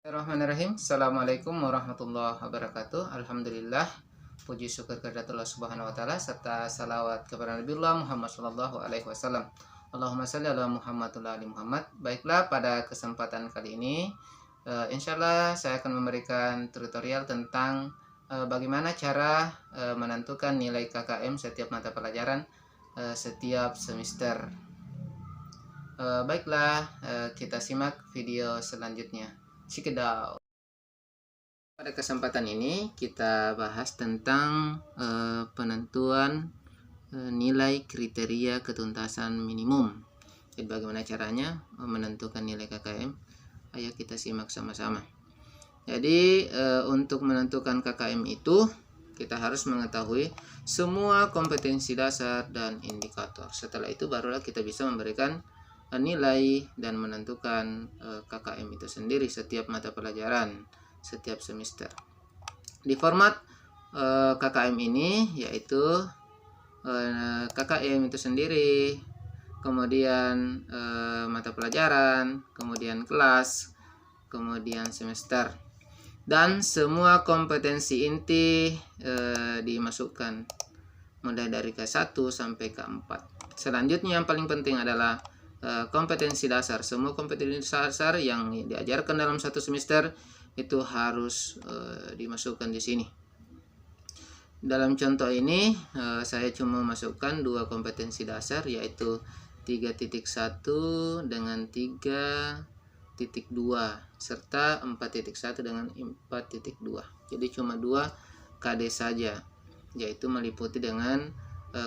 Bismillahirrahmanirrahim. Assalamualaikum warahmatullahi wabarakatuh. Alhamdulillah, puji syukur kehadirat Allah Subhanahu wa taala serta salawat kepada Nabiullah Muhammad sallallahu alaihi wasallam. Allahumma shalli ala Muhammad wa ali Muhammad. Baiklah, pada kesempatan kali ini insyaallah saya akan memberikan tutorial tentang bagaimana cara menentukan nilai KKM setiap mata pelajaran setiap semester. Baiklah, kita simak video selanjutnya. Cikedaw. Pada kesempatan ini kita bahas tentang penentuan nilai kriteria ketuntasan minimum. Jadi bagaimana caranya menentukan nilai KKM? Ayo kita simak sama-sama. Jadi untuk menentukan KKM itu kita harus mengetahui semua kompetensi dasar dan indikator. Setelah itu barulah kita bisa memberikan nilai dan menentukan KKM itu sendiri setiap mata pelajaran setiap semester. Di format KKM ini yaitu KKM itu sendiri, kemudian mata pelajaran, kemudian kelas, kemudian semester, dan semua kompetensi inti dimasukkan mulai dari K1 sampai K4. Selanjutnya yang paling penting adalah kompetensi dasar. Semua kompetensi dasar yang diajarkan dalam satu semester itu harus dimasukkan di sini. Dalam contoh ini saya cuma masukkan dua kompetensi dasar, yaitu 3.1 dengan 3.2 serta 4.1 dengan 4.2. Jadi cuma dua KD saja, yaitu meliputi dengan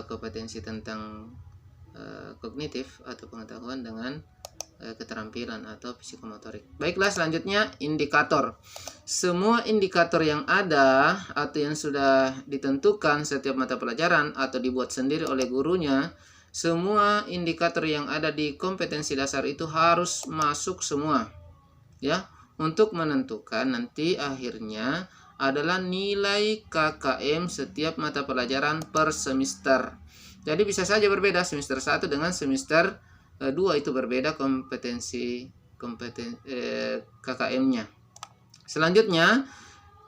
kompetensi tentang kognitif atau pengetahuan dengan keterampilan atau psikomotorik. Baiklah, selanjutnya indikator. Semua indikator yang ada atau yang sudah ditentukan setiap mata pelajaran atau dibuat sendiri oleh gurunya, semua indikator yang ada di kompetensi dasar itu harus masuk semua, ya, untuk menentukan nanti akhirnya adalah nilai KKM setiap mata pelajaran per semester. Jadi bisa saja berbeda, semester 1 dengan semester 2 itu berbeda kompetensi KKM-nya. Selanjutnya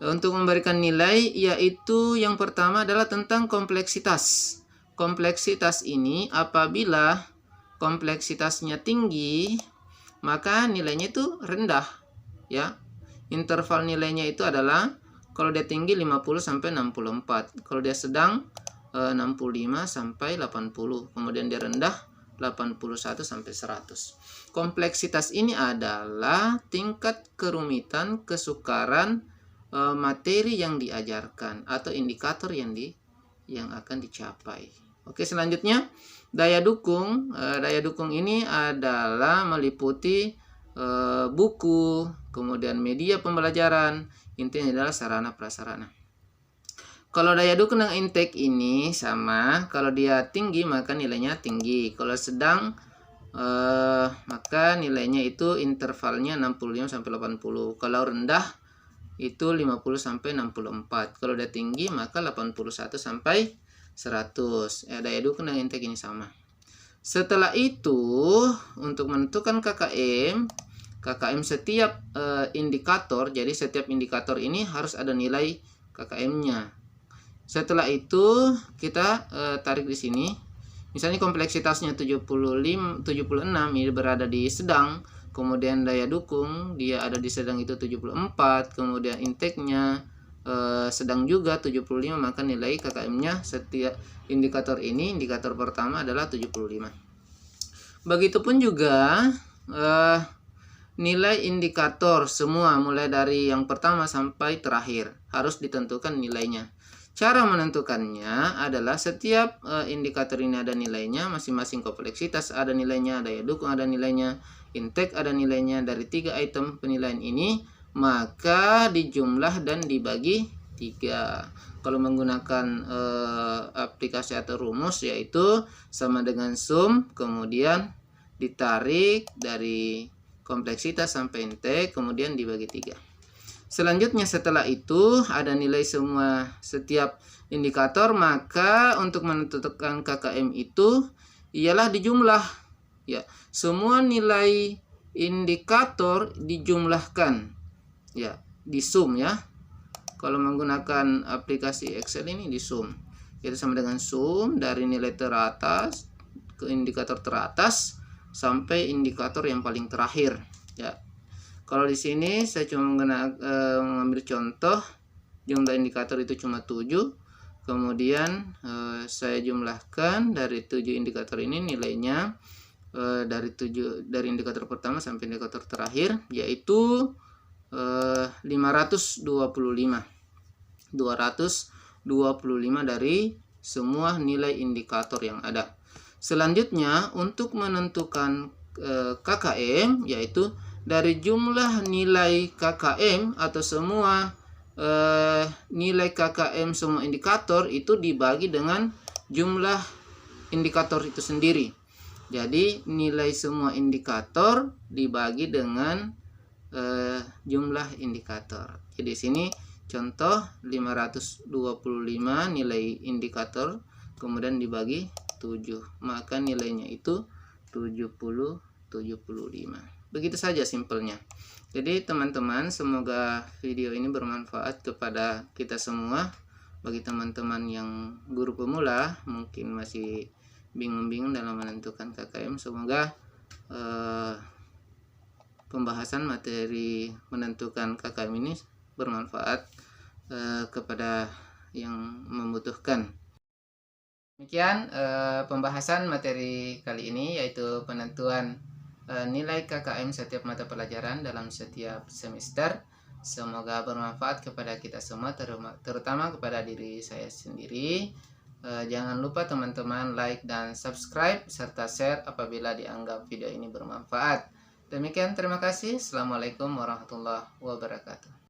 untuk memberikan nilai, yaitu yang pertama adalah tentang kompleksitas. Kompleksitas ini apabila kompleksitasnya tinggi, maka nilainya itu rendah, ya. Interval nilainya itu adalah kalau dia tinggi 50 sampai 64, kalau dia sedang 65 sampai 80, kemudian dia rendah 81 sampai 100. Kompleksitas ini adalah tingkat kerumitan, kesukaran materi yang diajarkan atau indikator yang akan dicapai. Oke, selanjutnya daya dukung. Daya dukung ini adalah meliputi buku, kemudian media pembelajaran, intinya adalah sarana prasarana. Kalau daya dukung dengan intake ini sama, kalau dia tinggi maka nilainya tinggi, kalau sedang maka nilainya itu intervalnya 65 sampai 80, kalau rendah itu 50 sampai 64, kalau dia tinggi maka 81 sampai 100. Daya dukung dengan intake ini sama. Setelah itu untuk menentukan KKM setiap indikator, jadi setiap indikator ini harus ada nilai KKM-nya. Setelah itu kita tarik di sini. Misalnya kompleksitasnya 76 ini berada di sedang, kemudian daya dukung dia ada di sedang itu 74, kemudian intake-nya sedang juga 75, maka nilai KKM-nya setiap indikator ini, indikator pertama adalah 75. Begitupun juga nilai indikator semua mulai dari yang pertama sampai terakhir harus ditentukan nilainya. Cara menentukannya adalah setiap indikator ini ada nilainya, masing-masing kompleksitas ada nilainya, daya dukung ada nilainya, intake ada nilainya. Dari 3 item penilaian ini maka dijumlah dan dibagi 3. Kalau menggunakan aplikasi atau rumus, yaitu sama dengan sum, kemudian ditarik dari kompleksitas sampai intake, kemudian dibagi 3. Selanjutnya setelah itu ada nilai semua setiap indikator, maka untuk menentukan KKM itu ialah dijumlah, ya. Semua nilai indikator dijumlahkan. Ya, di sum ya. Kalau menggunakan aplikasi Excel ini di sum. Itu sama dengan sum dari nilai teratas ke indikator teratas sampai indikator yang paling terakhir ya. Kalau di sini saya cuma mengambil contoh jumlah indikator itu cuma 7. Kemudian saya jumlahkan dari 7 indikator ini nilainya dari indikator pertama sampai indikator terakhir yaitu 225 dari semua nilai indikator yang ada. Selanjutnya untuk menentukan KKM yaitu dari jumlah nilai KKM atau semua nilai KKM semua indikator itu dibagi dengan jumlah indikator itu sendiri. Jadi nilai semua indikator dibagi dengan jumlah indikator. Jadi di sini contoh 525 nilai indikator kemudian dibagi 7, maka nilainya itu 75. Begitu saja simpelnya. Jadi teman-teman, semoga video ini bermanfaat kepada kita semua. Bagi teman-teman yang guru pemula mungkin masih bingung-bingung dalam menentukan KKM, semoga pembahasan materi menentukan KKM ini bermanfaat kepada yang membutuhkan. Demikian pembahasan materi kali ini, yaitu penentuan nilai KKM setiap mata pelajaran dalam setiap semester. Semoga bermanfaat kepada kita semua, terutama kepada diri saya sendiri. Jangan lupa teman-teman like dan subscribe serta share apabila dianggap video ini bermanfaat. Demikian, terima kasih. Assalamualaikum warahmatullahi wabarakatuh.